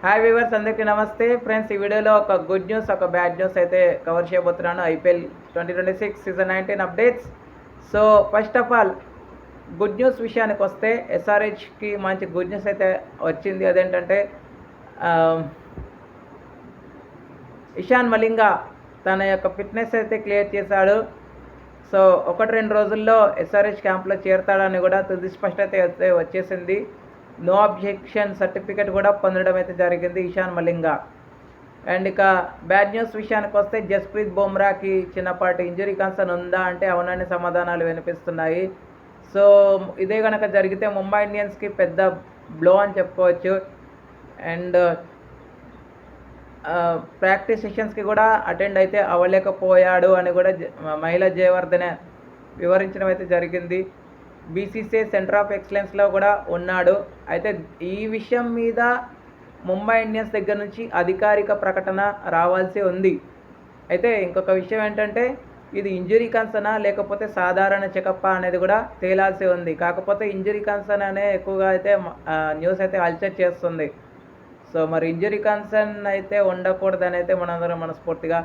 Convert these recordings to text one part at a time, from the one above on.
Hi viewers, అందరికీ నమస్తే friends. ఈ వీడియోలో ఒక గుడ్ న్యూస్, ఒక బ్యాడ్ న్యూస్ అయితే కవర్ చేయబోతున్నాను. IPL 2026 season 19 updates. So first of all good news విషయానికి వస్తే ఎస్ఆర్హెచ్కి మంచి గుడ్ న్యూస్ అయితే వచ్చింది. అదేంటంటే ఇషాన్ మలింగా తన యొక్క ఫిట్నెస్ అయితే క్లియర్ చేశాడు. సో 1-2 రోజుల్లో ఎస్ఆర్హెచ్ క్యాంప్లో చేరతాడని కూడా తుది స్పష్టత అయితే వచ్చేసింది. నో అబ్జెక్షన్ సర్టిఫికేట్ కూడా పొందడం అయితే జరిగింది ఇషాన్ మలింగా. అండ్ ఇక బ్యాడ్ న్యూస్ విషయానికి వస్తే జస్ప్రీత్ బుమ్రాకి చిన్నపాటి ఇంజరీ కన్సర్న్ ఉందా అంటే అవునని సమాధానాలు వినిపిస్తున్నాయి. సో ఇదే కనుక జరిగితే ముంబై ఇండియన్స్కి పెద్ద బ్లో అని చెప్పుకోవచ్చు. అండ్ ప్రాక్టీస్ సెషన్స్కి కూడా అటెండ్ అయితే అవ్వలేకపోయాడు అని కూడా మహిళా జయవర్ధనే వివరించడం అయితే జరిగింది. బీసీసీఐ సెంటర్ ఆఫ్ ఎక్సలెన్స్లో కూడా ఉన్నాడు. అయితే ఈ విషయం మీద ముంబై ఇండియన్స్ దగ్గర నుంచి అధికారిక ప్రకటన రావాల్సి ఉంది. అయితే ఇంకొక విషయం ఏంటంటే ఇది ఇంజరీ కన్సర్నా లేకపోతే సాధారణ చెకప్ అనేది కూడా తేలాల్సి ఉంది. కాకపోతే ఇంజరీ కన్సర్న్ అనే ఎక్కువగా అయితే న్యూస్ అయితే అల్చర్ చేస్తుంది. సో మరి ఇంజరీ కన్సర్న్ అయితే ఉండకూడదని అయితే మనందరం మనస్ఫూర్తిగా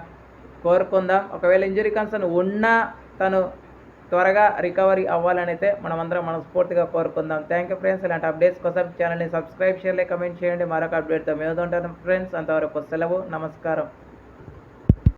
కోరుకుందాం. ఒకవేళ ఇంజరీ కన్సర్న్ ఉన్నా తను త్వరగా రికవరీ అవ్వాలని అయితే మనమందరం మనస్ఫూర్తిగా కోరుకుందాం. Thank you friends. ఇలాంటి అప్డేట్స్ కోసం ఛానల్ని సబ్స్క్రైబ్ చేయాలి, కమెంట్ చేయండి. మరొక అప్డేట్తో మేము ఉంటాం ఫ్రెండ్స్. అంతవరకు సెలవు, నమస్కారం.